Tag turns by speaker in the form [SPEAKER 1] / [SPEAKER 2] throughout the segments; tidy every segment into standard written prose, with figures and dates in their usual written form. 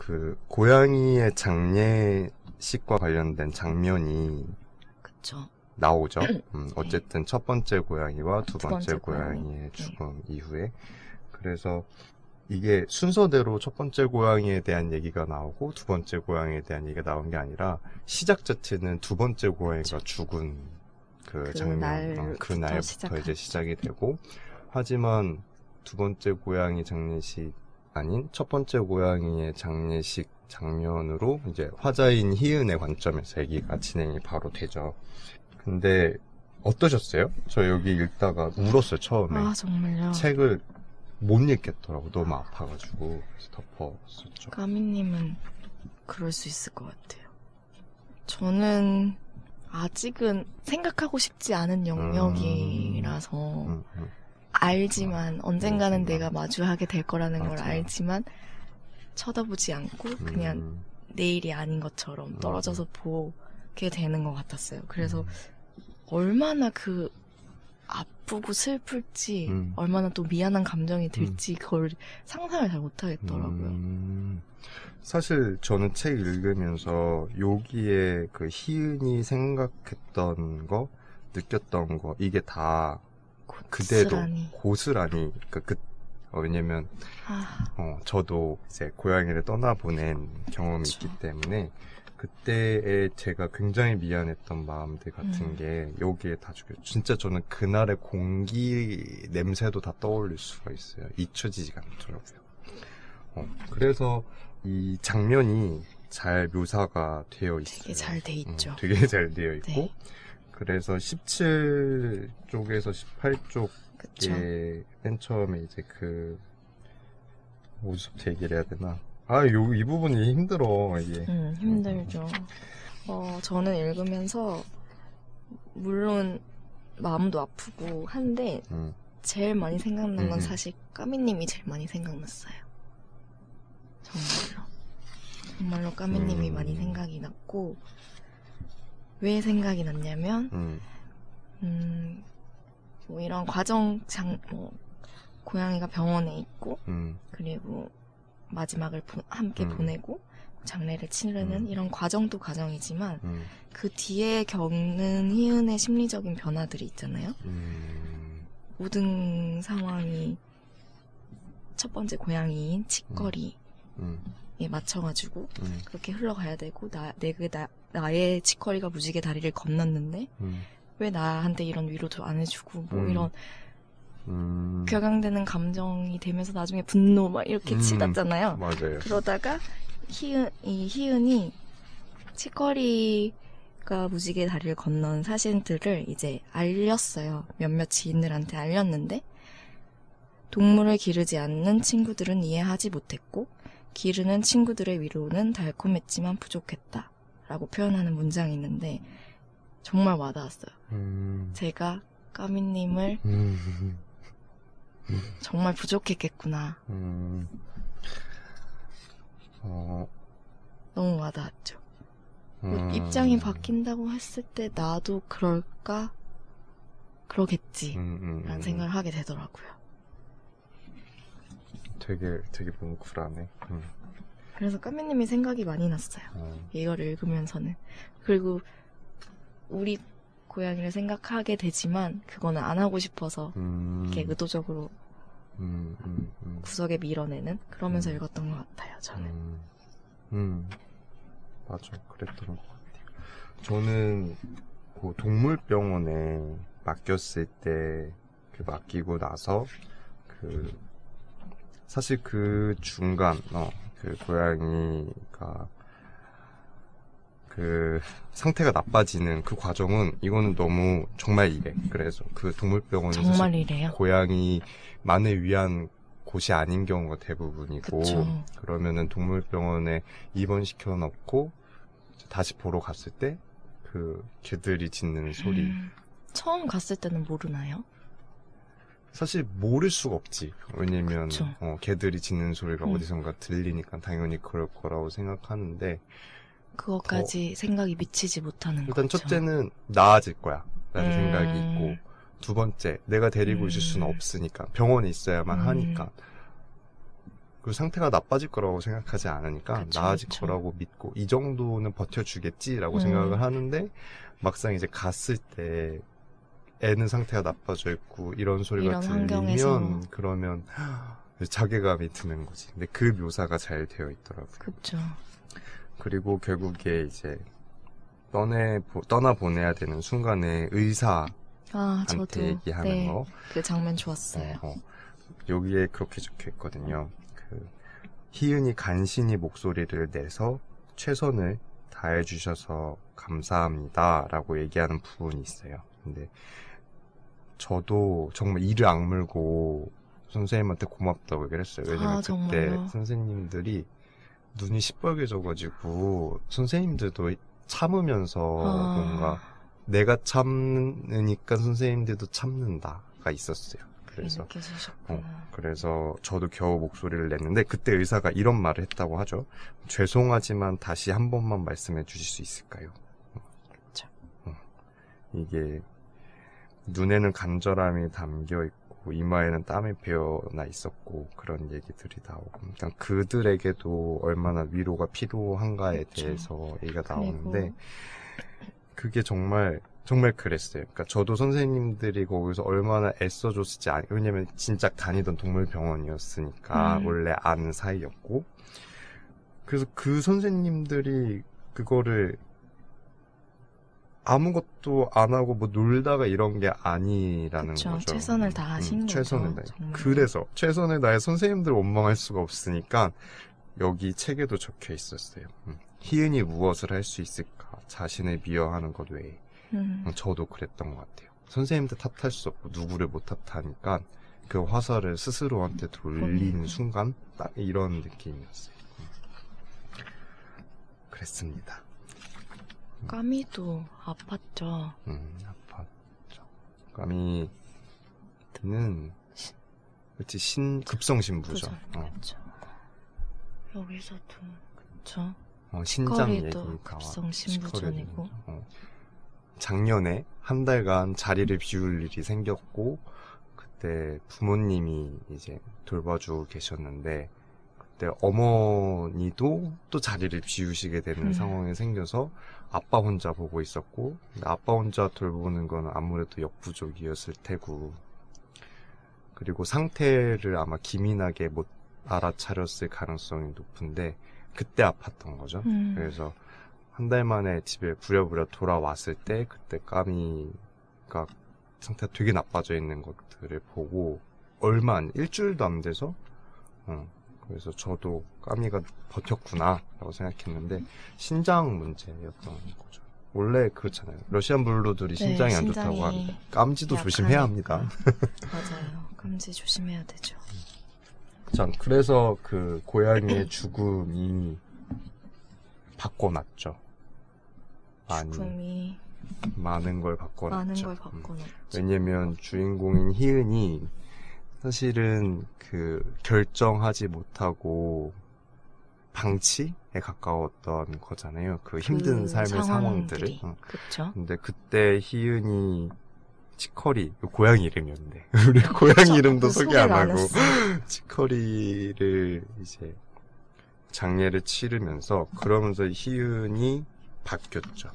[SPEAKER 1] 그 고양이의 장례식과 관련된 장면이
[SPEAKER 2] 그쵸.
[SPEAKER 1] 나오죠. 어쨌든 첫 번째 고양이와 두
[SPEAKER 2] 두
[SPEAKER 1] 번째
[SPEAKER 2] 번째 고양이.
[SPEAKER 1] 고양이의 죽음 이후에. 그래서 이게 순서대로 첫 번째 고양이에 대한 얘기가 나오고 두 번째 고양이에 대한 얘기가 나온 게 아니라 시작 자체는 두 번째 고양이가 죽은 그 장면, 그날부터
[SPEAKER 2] 시작하죠.
[SPEAKER 1] 이제 시작이 되고, 하지만 두 번째 고양이 장례식 아닌 첫 번째 고양이의 장례식 장면으로 이제 화자인 희은의 관점에서 얘기가 진행이 바로 되죠. 근데 어떠셨어요? 저 여기 읽다가 울었어요, 처음에.
[SPEAKER 2] 아, 정말요?
[SPEAKER 1] 책을 못 읽겠더라고, 너무 아파가지고. 그래서 덮었었죠.
[SPEAKER 2] 까미님은 그럴 수 있을 것 같아요. 저는 아직은 생각하고 싶지 않은 영역이라서 알지만 언젠가는 내가 마주하게 될 거라는 걸 알지만 쳐다보지 않고 그냥 내일이 아닌 것처럼 떨어져서 보게 되는 것 같았어요. 그래서 얼마나 그 아프고 슬플지 얼마나 또 미안한 감정이 들지 그걸 상상을 잘 못하겠더라고요.
[SPEAKER 1] 사실 저는 책 읽으면서 여기에 그 희은이 생각했던 거, 느꼈던 거, 이게 다 그대로 고스란히 왜냐면 저도 이제 고양이를 떠나보낸 경험이 있기 때문에 그때에 제가 굉장히 미안했던 마음들 같은 게 여기에 다 죽여요. 진짜 저는 그날의 공기 냄새도 다 떠올릴 수가 있어요. 잊혀지지가 않더라고요. 그래서 이 장면이 잘 묘사가 되어 있어요.
[SPEAKER 2] 되게 잘 돼 있죠.
[SPEAKER 1] 되게 잘 되어 있고
[SPEAKER 2] 네.
[SPEAKER 1] 그래서 17쪽에서 18쪽에 맨 처음에 이제 그 어디서부터 얘기를 해야 되나? 이 부분이 힘들어, 이게.
[SPEAKER 2] 힘들죠. 저는 읽으면서 물론 마음도 아프고 한데 제일 많이 생각난 건 사실 까미님이 제일 많이 생각났어요. 정말로 까미님이 많이 생각이 났고 왜 생각이 났냐면 뭐 이런 과정 고양이가 병원에 있고 그리고 마지막을 함께 보내고 장례를 치르는 이런 과정도 과정이지만 그 뒤에 겪는 희은의 심리적인 변화들이 있잖아요. 모든 상황이 첫 번째 고양이인 치거리에 맞춰가지고 그렇게 흘러가야 되고 나의 치거리가 무지개 다리를 건넜는데 왜 나한테 이런 위로도 안 해주고 뭐 이런 격양되는 감정이 되면서 나중에 분노 막 이렇게 치닫잖아요.
[SPEAKER 1] 맞아요.
[SPEAKER 2] 그러다가 희은이 치거리가 무지개 다리를 건넌 사실들을 이제 알렸어요. 몇몇 지인들한테 알렸는데 동물을 기르지 않는 친구들은 이해하지 못했고 기르는 친구들의 위로는 달콤했지만 부족했다 라고 표현하는 문장이 있는데 정말 와닿았어요. 제가 까미님을 정말 부족했겠구나. 너무 와닿았죠. 입장이 바뀐다고 했을 때 나도 그럴까? 그러겠지 라는 생각을 하게 되더라고요.
[SPEAKER 1] 되게 뭉클하네.
[SPEAKER 2] 그래서 까미님이 생각이 많이 났어요. 이걸 읽으면서는. 그리고 우리 고양이를 생각하게 되지만 그거는 안 하고 싶어서 이렇게 의도적으로 구석에 밀어내는 그러면서 읽었던 것 같아요. 저는.
[SPEAKER 1] 맞아, 그랬던 것 같아요. 저는 그 동물병원에 맡겼을 때 맡기고 나서 사실 그 중간 그 고양이가 그 상태가 나빠지는 그 과정은 이거는 너무 정말 이래. 그래서 그 동물병원은
[SPEAKER 2] 정말 이래요?
[SPEAKER 1] 고양이만을 위한 곳이 아닌 경우가 대부분이고
[SPEAKER 2] 그쵸.
[SPEAKER 1] 그러면은 동물병원에 입원시켜 놓고 다시 보러 갔을 때 그 개들이 짖는 소리.
[SPEAKER 2] 처음 갔을 때는 모르나요?
[SPEAKER 1] 사실 모를 수가 없지. 왜냐면 개들이 짖는 소리가 어디선가 들리니까 당연히 그럴 거라고 생각하는데
[SPEAKER 2] 그것까지 생각이 미치지 못하는 거죠.
[SPEAKER 1] 일단 첫째는 나아질 거야 라는 생각이 있고 두 번째 내가 데리고 있을 수는 없으니까 병원에 있어야만 하니까 그 상태가 나빠질 거라고 생각하지 않으니까
[SPEAKER 2] 그쵸,
[SPEAKER 1] 나아질
[SPEAKER 2] 그쵸.
[SPEAKER 1] 거라고 믿고 이 정도는 버텨주겠지라고 생각을 하는데 막상 이제 갔을 때 애는 상태가 나빠져 있고 이런 소리가
[SPEAKER 2] 이런
[SPEAKER 1] 들리면
[SPEAKER 2] 환경에서.
[SPEAKER 1] 그러면 자괴감이 드는 거지. 근데 그 묘사가 잘 되어 있더라고요.
[SPEAKER 2] 그쵸.
[SPEAKER 1] 그리고 결국에 이제 떠나보내야 되는 순간에 의사한테
[SPEAKER 2] 저도.
[SPEAKER 1] 얘기하는
[SPEAKER 2] 네.
[SPEAKER 1] 거.
[SPEAKER 2] 그 장면 좋았어요.
[SPEAKER 1] 여기에 그렇게 적혀 있거든요. 희은이 간신히 목소리를 내서 최선을 다해주셔서 감사합니다 라고 얘기하는 부분이 있어요. 근데 저도 정말 이를 악물고 선생님한테 고맙다고 얘기를 했어요. 왜냐면 그때
[SPEAKER 2] 정말요?
[SPEAKER 1] 선생님들이 눈이 시뻘개져가지고 선생님들도 참으면서 뭔가 내가 참으니까 선생님들도 참는다가 있었어요. 그래서 그래서 저도 겨우 목소리를 냈는데 그때 의사가 이런 말을 했다고 하죠. 죄송하지만 다시 한 번만 말씀해 주실 수 있을까요?
[SPEAKER 2] 그렇죠.
[SPEAKER 1] 이게 눈에는 간절함이 담겨 있고 이마에는 땀이 배어나 있었고 그런 얘기들이 나오고 그러니까 그들에게도 얼마나 위로가 필요한가에
[SPEAKER 2] 그쵸.
[SPEAKER 1] 대해서 얘기가 나오는데 그게 정말 그랬어요. 그러니까 저도 선생님들이 거기서 얼마나 애써줬을지 왜냐면 진작 다니던 동물병원이었으니까 원래 아는 사이였고 그래서 그 선생님들이 그거를 아무것도 안 하고 뭐 놀다가 이런 게 아니라는
[SPEAKER 2] 그쵸.
[SPEAKER 1] 거죠.
[SPEAKER 2] 최선을 다하신 거죠.
[SPEAKER 1] 최선을 다해.
[SPEAKER 2] 정말.
[SPEAKER 1] 그래서 최선을 다해 선생님들 원망할 수가 없으니까 여기 책에도 적혀 있었어요. 희은이 무엇을 할 수 있을까? 자신을 미워하는 것 외에. 저도 그랬던 것 같아요. 선생님들 탓할 수 없고 누구를 못 탓하니까 그 화살을 스스로한테 돌리는 순간 딱 이런 느낌이었어요. 그랬습니다.
[SPEAKER 2] 까미도 아팠죠.
[SPEAKER 1] 아팠죠. 까미는 그치 급성신부죠.
[SPEAKER 2] 그쵸. 여기서도 그쵸.
[SPEAKER 1] 신장 얘기
[SPEAKER 2] 급성신부전이고.
[SPEAKER 1] 작년에 한 달간 자리를 비울 일이 생겼고 그때 부모님이 이제 돌봐주고 계셨는데 그때 어머니도 또 자리를 비우시게 되는 상황이 생겨서 아빠 혼자 보고 있었고 아빠 혼자 돌보는 건 아무래도 역부족이었을 테고 그리고 상태를 아마 기민하게 못 알아차렸을 가능성이 높은데 그때 아팠던 거죠. 그래서 한 달 만에 집에 부랴부랴 돌아왔을 때 그때 까미가 상태가 되게 나빠져 있는 것들을 보고 얼마 안 일주일도 안 돼서 그래서 저도 까미가 버텼구나 라고 생각했는데 신장 문제였던 거죠. 원래 그렇잖아요. 러시안 블루들이 신장이 안 좋다고 합니다. 깜지도 조심해야 합니다.
[SPEAKER 2] 맞아요. 깜지 조심해야 되죠.
[SPEAKER 1] 자, 그래서 그 고양이의 죽음이 바꿔놨죠. 많은 걸 바꿔놨죠. 왜냐면 주인공인 희은이 사실은 그 결정하지 못하고 방치에 가까웠던 거잖아요. 그 힘든 삶의 상황들을.
[SPEAKER 2] 그쵸?
[SPEAKER 1] 근데 그때 희은이 치커리, 고양이 이름이었는데 우리 고양이 이름도 소개 안 하고 치커리를 이제 장례를 치르면서 그러면서 희은이 바뀌었죠.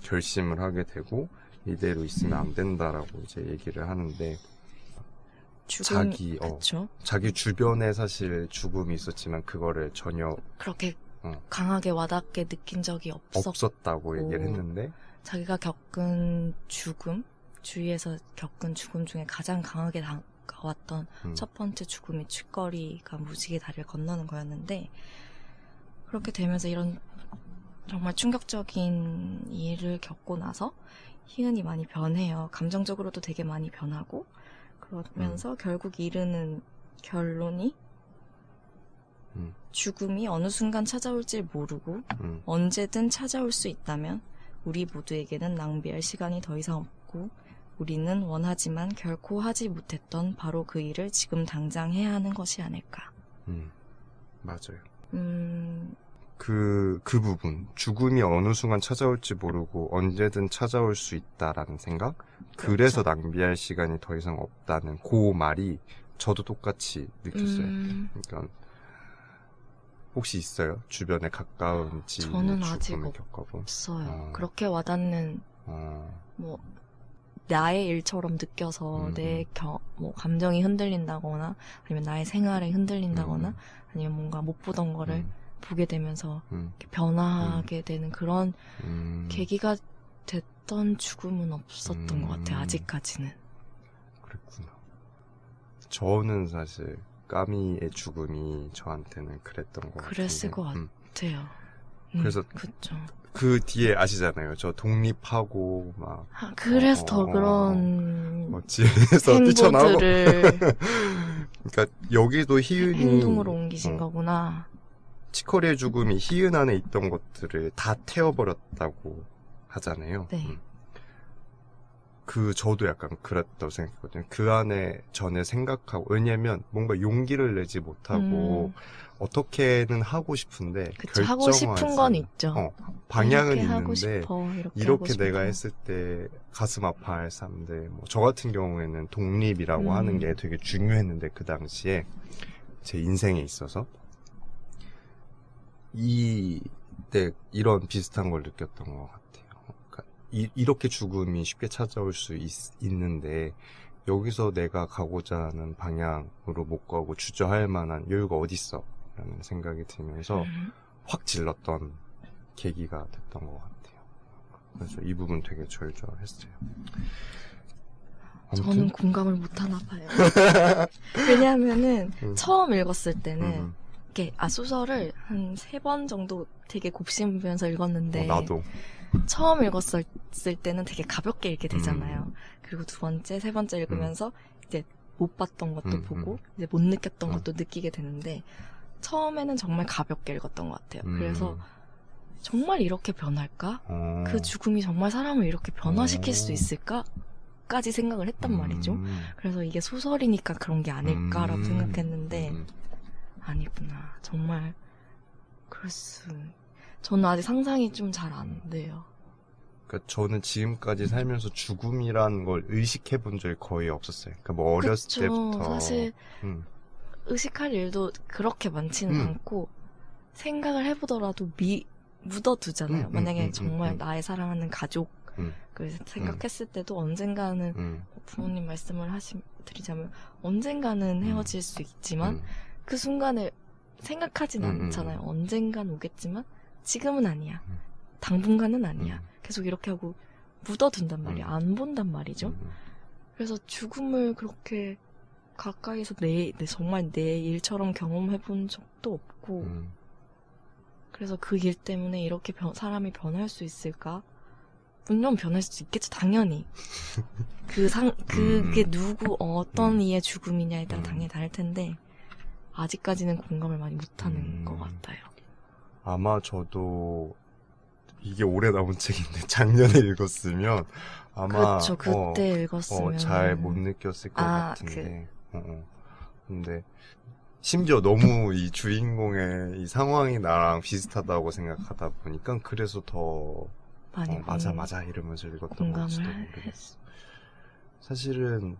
[SPEAKER 1] 결심을 하게 되고 이대로 있으면 안 된다라고 이제 얘기를 하는데 자기 주변에 사실 죽음이 있었지만 그거를 전혀
[SPEAKER 2] 그렇게 강하게 와닿게 느낀 적이
[SPEAKER 1] 없었다고 얘기를 했는데
[SPEAKER 2] 자기가 겪은 죽음 주위에서 겪은 죽음 중에 가장 강하게 다가왔던 첫 번째 죽음이 치커리가 무지개 다리를 건너는 거였는데 그렇게 되면서 이런 정말 충격적인 일을 겪고 나서 희은이 많이 변해요. 감정적으로도 되게 많이 변하고 그러면서 결국 이르는 결론이 죽음이 어느 순간 찾아올지 모르고 언제든 찾아올 수 있다면 우리 모두에게는 낭비할 시간이 더 이상 없고 우리는 원하지만 결코 하지 못했던 바로 그 일을 지금 당장 해야 하는 것이 아닐까.
[SPEAKER 1] 맞아요. 그 부분 죽음이 어느 순간 찾아올지 모르고 언제든 찾아올 수 있다라는 생각 그래서 낭비할 시간이 더 이상 없다는 그 말이 저도 똑같이 느꼈어요. 그러니까 혹시 있어요? 주변에 가까운 지인의
[SPEAKER 2] 저는 아직
[SPEAKER 1] 죽음을 겪어본?
[SPEAKER 2] 없어요. 그렇게 와닿는 뭐 나의 일처럼 느껴서 뭐 감정이 흔들린다거나 아니면 나의 생활이 흔들린다거나 아니면 뭔가 못 보던 거를 보게 되면서 이렇게 변화하게 되는 그런 계기가 됐던 죽음은 없었던 것 같아요. 아직까지는.
[SPEAKER 1] 그랬구나. 저는 사실 까미의 죽음이 저한테는 그랬던 것 같아요.
[SPEAKER 2] 그랬을 것 같아요.
[SPEAKER 1] 그래서
[SPEAKER 2] 그쵸.
[SPEAKER 1] 그 뒤에 아시잖아요. 저 독립하고 막
[SPEAKER 2] 그래서 더 그런
[SPEAKER 1] 집에서 뛰쳐나오고.
[SPEAKER 2] 행보들을
[SPEAKER 1] 그러니까 여기도 희은이
[SPEAKER 2] 행동으로 옮기신 거구나.
[SPEAKER 1] 치커리의 죽음이 희은 안에 있던 것들을 다 태워버렸다고 하잖아요.
[SPEAKER 2] 네.
[SPEAKER 1] 저도 약간 그랬다고 생각했거든요. 그 안에 전에 생각하고, 왜냐면 뭔가 용기를 내지 못하고 어떻게는 하고 싶은데
[SPEAKER 2] 그쵸, 하고 싶은 건 있죠.
[SPEAKER 1] 방향은
[SPEAKER 2] 이렇게
[SPEAKER 1] 있는데
[SPEAKER 2] 하고 싶어,
[SPEAKER 1] 이렇게 내가 했을 때 가슴 아파할 사람들, 뭐 저 같은 경우에는 독립이라고 하는 게 되게 중요했는데 그 당시에 제 인생에 있어서 이런 비슷한 걸 느꼈던 것 같아요. 그러니까 이렇게 죽음이 쉽게 찾아올 수 있는데 여기서 내가 가고자 하는 방향으로 못 가고 주저할 만한 여유가 어딨어? 라는 생각이 들면서 확 질렀던 계기가 됐던 것 같아요. 그래서 이 부분 되게 절절했어요.
[SPEAKER 2] 저는 공감을 못하나 봐요. 왜냐하면은 처음 읽었을 때는 이렇게 소설을 한 3번 정도 되게 곱씹으면서 읽었는데
[SPEAKER 1] 나도
[SPEAKER 2] 처음 읽었을 때는 되게 가볍게 읽게 되잖아요. 그리고 두 번째, 세 번째 읽으면서 이제 못 봤던 것도 보고 이제 못 느꼈던 것도 느끼게 되는데 처음에는 정말 가볍게 읽었던 것 같아요. 그래서 정말 이렇게 변할까? 그 죽음이 정말 사람을 이렇게 변화시킬 수 있을까? 까지 생각을 했단 말이죠. 그래서 이게 소설이니까 그런 게 아닐까라고 생각했는데 아니구나. 정말 저는 아직 상상이 좀 잘 안 돼요.
[SPEAKER 1] 그러니까 저는 지금까지 살면서 죽음이란 걸 의식해 본 적이 거의 없었어요. 그러니까 뭐 어렸을 때부터
[SPEAKER 2] 사실 의식할 일도 그렇게 많지는 않고 생각을 해보더라도 묻어두잖아요. 만약에 정말 나의 사랑하는 가족을 생각했을 때도 언젠가는 부모님 말씀을 드리자면 언젠가는 헤어질 수 있지만 그 순간을 생각하진 않잖아요. 언젠간 오겠지만 지금은 아니야. 당분간은 아니야. 계속 이렇게 하고 묻어둔단 말이야. 안 본단 말이죠. 그래서 죽음을 그렇게 가까이서 정말 내 일처럼 경험해본 적도 없고 그래서 그 일 때문에 이렇게 사람이 변할 수 있을까? 물론 변할 수 있겠죠, 당연히. 그게 어떤 이의 죽음이냐에 따라 당연히 다를 텐데 아직까지는 공감을 많이 못하는 것 같아요.
[SPEAKER 1] 아마 저도 이게 올해 나온 책인데 작년에 읽었으면 아마
[SPEAKER 2] 그렇죠. 그때 읽었으면
[SPEAKER 1] 잘 못 느꼈을 것 같은데. 근데 심지어 너무 이 주인공의 이 상황이 나랑 비슷하다고 생각하다 보니까 그래서 더
[SPEAKER 2] 많이
[SPEAKER 1] 맞아 이러면서 읽었던 건지도 모르겠어. 사실은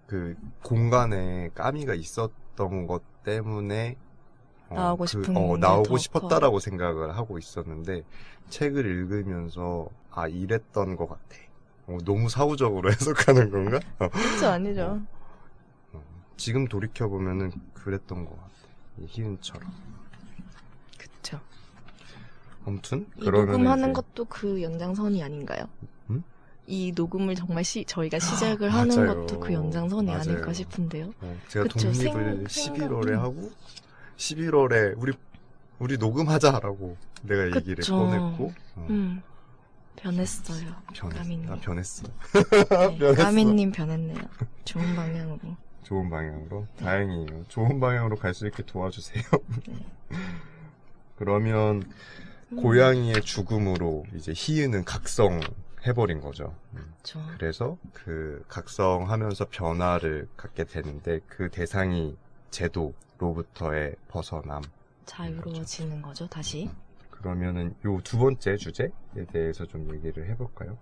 [SPEAKER 1] 그 공간에 까미가 있었던 것 때문에 나오고 싶었다라고 생각을 하고 있었는데 책을 읽으면서 이랬던 것 같아. 너무 사후적으로 해석하는 건가?
[SPEAKER 2] 그렇죠, 아니죠.
[SPEAKER 1] 지금 돌이켜보면은 그랬던 것 같아. 희은처럼.
[SPEAKER 2] 그쵸.
[SPEAKER 1] 아무튼
[SPEAKER 2] 이 녹음하는 것도 그 연장선이 아닌가요? 이 녹음을 정말 저희가 시작을 하는 것도 그 연장선이 아닐까 싶은데요.
[SPEAKER 1] 제가 독립을 11월에 하고 11월에 우리 녹음하자라고 내가 얘기를 꺼냈고
[SPEAKER 2] 변했어요. 까미님.
[SPEAKER 1] 나 변했어.
[SPEAKER 2] 네, 까미님 변했네요. 좋은 방향으로.
[SPEAKER 1] 좋은 방향으로? 네. 다행이에요. 좋은 방향으로 갈 수 있게 도와주세요.
[SPEAKER 2] 네.
[SPEAKER 1] 그러면 고양이의 죽음으로 이제 희은은 각성해버린 거죠.
[SPEAKER 2] 그렇죠.
[SPEAKER 1] 그래서 그 각성하면서 변화를 갖게 되는데 그 대상이 제도로부터의 벗어남.
[SPEAKER 2] 자유로워지는 거죠, 다시.
[SPEAKER 1] 그러면은 요 두 번째 주제에 대해서 좀 얘기를 해볼까요?